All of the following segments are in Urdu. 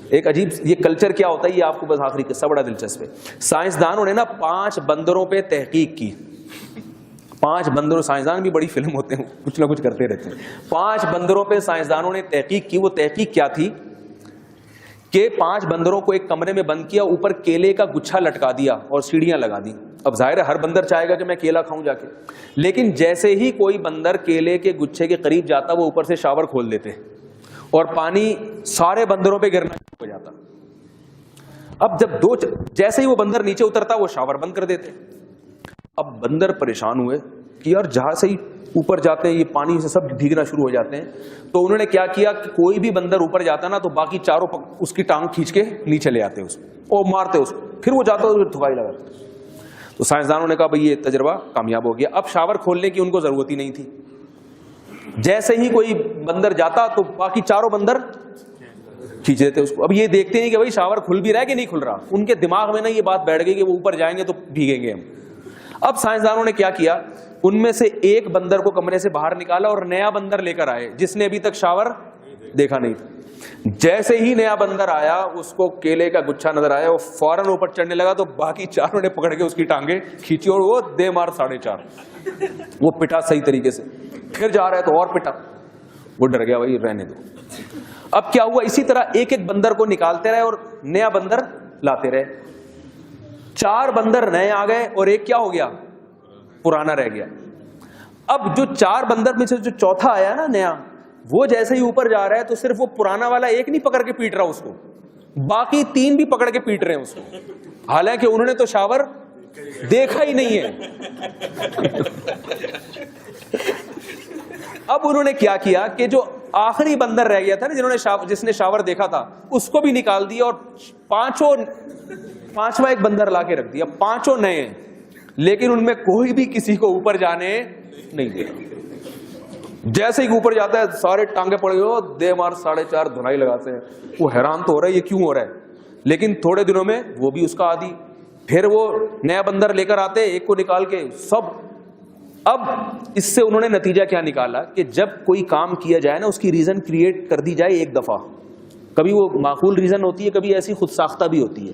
ایک عجیب یہ کلچر کیا ہوتا ہے، یہ آپ کو بس آخری قصہ بڑا دلچسپ ہے. سائنسدانوں نے نا 5 بندروں پہ تحقیق کی. 5 بندروں، سائنسدان بھی بڑی فلم ہوتے ہیں، کچھ نہ کچھ کرتے رہتے ہیں. 5 بندروں پہ سائنسدانوں نے تحقیق کی. وہ تحقیق کیا تھی کہ 5 بندروں کو ایک کمرے میں بند کیا، اوپر کیلے کا گچھا لٹکا دیا اور سیڑھیاں لگا دی. اب ظاہر ہے ہر بندر چاہے گا کہ میں کیلا کھاؤں جا کے، لیکن جیسے ہی کوئی بندر کیلے کے گچھے کے قریب جاتا وہ اوپر سے شاور کھول دیتے اور پانی سارے بندروں پہ گرنا ہو جاتا. اب جیسے ہی وہ بندر نیچے اترتا وہ شاور بند کر دیتے. اب بندر پریشان ہوئے کہ یار جہاں سے ہی اوپر جاتے ہیں یہ پانی سے سب بھیگنا شروع ہو جاتے ہیں. تو انہوں نے کیا کیا کہ کوئی بھی بندر اوپر جاتا نا تو باقی چاروں اس کی ٹانگ کھینچ کے نیچے لے آتے اس کو اور مارتے اس کو، پھر وہ جاتا ہے تھکائی لگاتے. تو سائنسدانوں نے کہا بھئی یہ تجربہ کامیاب ہو گیا. اب شاور کھولنے کی ان کو ضرورت ہی نہیں تھی. جیسے ہی کوئی بندر جاتا تو باقی چاروں بندر کھینچ دیتے اس کو. اب یہ دیکھتے نہیں کہ بھئی شاور کھل بھی رہا ہے کہ نہیں کھل رہا. ان کے دماغ میں نا یہ بات بیٹھ گئی کہ وہ اوپر جائیں گے تو بھیگیں گے ہم. اب سائنسدانوں نے کیا کیا، ان میں سے ایک بندر کو کمرے سے باہر نکالا اور نیا بندر لے کر آئے جس نے ابھی تک شاور دیکھا نہیں تھا. جیسے ہی نیا بندر آیا اس کو کیلے کا گچھا نظر آیا، وہ فوراً اوپر چڑھنے لگا تو باقی چاروں نے پکڑ کے اس کی ٹانگیں کھینچی اور وہ دے مار 4.5 وہ پٹا صحیح طریقے سے. پھر جا رہا ہے تو اور پٹا. وہ ڈر گیا بھائی رہنے دو. اب کیا ہوا، اسی طرح ایک ایک بندر کو نکالتے رہے اور نیا بندر لاتے رہے. 4 بندر نئے آ گئے اور ایک کیا ہو گیا، پرانا رہ گیا. اب جو 4 بندر میں سے جو چوتھا آیا نا نیا، وہ جیسے ہی اوپر جا رہا ہے تو صرف وہ پرانا والا ایک نہیں پکڑ کے پیٹ رہا اس کو، باقی 3 بھی پکڑ کے پیٹ رہے ہیں اس کو، حالانکہ انہوں نے تو شاور دیکھا ہی نہیں ہے. اب انہوں نے کیا کیا کہ جو آخری بندر رہ گیا تھا نا جس نے شاور دیکھا تھا اس کو بھی نکال دیا اور پانچواں ایک بندر لا کے رکھ دیا. 5 نئے ہیں لیکن ان میں کوئی بھی کسی کو اوپر جانے نہیں دیا. جیسے ہی اوپر جاتا ہے سارے ٹانگے پڑے ہو دے مار 4.5 دھنائی لگاتے ہیں. وہ حیران تو ہو رہا ہے یہ کیوں ہو رہا ہے، لیکن تھوڑے دنوں میں وہ بھی اس کا عادی. پھر وہ نیا بندر لے کر آتے ایک کو نکال کے سب. اب اس سے انہوں نے نتیجہ کیا نکالا کہ جب کوئی کام کیا جائے نا اس کی ریزن کریٹ کر دی جائے ایک دفعہ. کبھی وہ معقول ریزن ہوتی ہے، کبھی ایسی خود ساختہ بھی ہوتی ہے.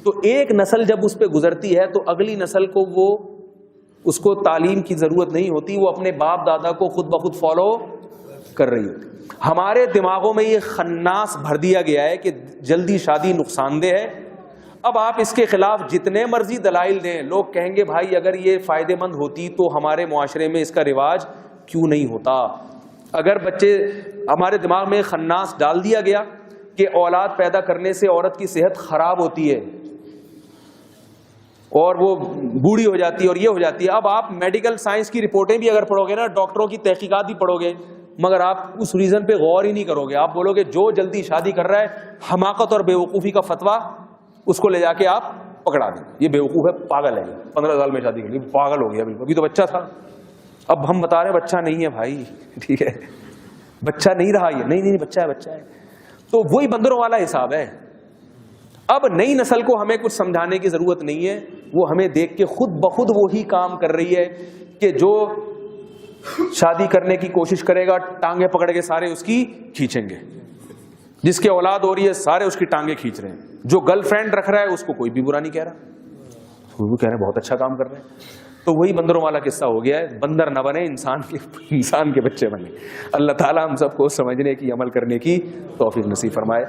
تو ایک نسل جب اس پہ گزرتی ہے تو اگلی نسل کو اس کو تعلیم کی ضرورت نہیں ہوتی، وہ اپنے باپ دادا کو خود بخود فالو کر رہی ہوتی. ہمارے دماغوں میں یہ خناس بھر دیا گیا ہے کہ جلدی شادی نقصان دہ ہے. اب آپ اس کے خلاف جتنے مرضی دلائل دیں لوگ کہیں گے بھائی اگر یہ فائدے مند ہوتی تو ہمارے معاشرے میں اس کا رواج کیوں نہیں ہوتا. اگر ہمارے دماغ میں خناس ڈال دیا گیا کہ اولاد پیدا کرنے سے عورت کی صحت خراب ہوتی ہے اور وہ بوڑھی ہو جاتی ہے اور یہ ہو جاتی ہے. اب آپ میڈیکل سائنس کی رپورٹیں بھی اگر پڑھو گے نا، ڈاکٹروں کی تحقیقات بھی پڑھو گے، مگر آپ اس ریزن پہ غور ہی نہیں کرو گے. آپ بولو گے جو جلدی شادی کر رہا ہے حماقت اور بیوقوفی کا فتویٰ اس کو لے جا کے آپ پکڑا دیں، یہ بیوقوف ہے، پاگل ہے، 15 سال میں شادی کر لی، پاگل ہو گیا بالکل، ابھی تو بچہ تھا. اب ہم بتا رہے ہیں بچہ نہیں ہے بھائی، ٹھیک ہے بچہ نہیں رہا یہ، نہیں بچہ ہے. تو وہی بندروں والا حساب ہے. اب نئی نسل کو ہمیں کچھ سمجھانے کی ضرورت نہیں ہے، وہ ہمیں دیکھ کے خود بخود وہی کام کر رہی ہے کہ جو شادی کرنے کی کوشش کرے گا ٹانگیں پکڑ کے سارے اس کی کھینچیں گے. جس کے اولاد ہو رہی ہے سارے اس کی ٹانگیں کھینچ رہے ہیں. جو گرل فرینڈ رکھ رہا ہے اس کو کوئی بھی برا نہیں کہہ رہا، وہ کہہ رہے ہیں بہت اچھا کام کر رہے ہیں. تو وہی بندروں والا قصہ ہو گیا ہے. بندر نہ بنے، انسان کے بچے بنے. اللہ تعالیٰ ہم سب کو سمجھنے کی، عمل کرنے کی توفیق نصیب فرمائے.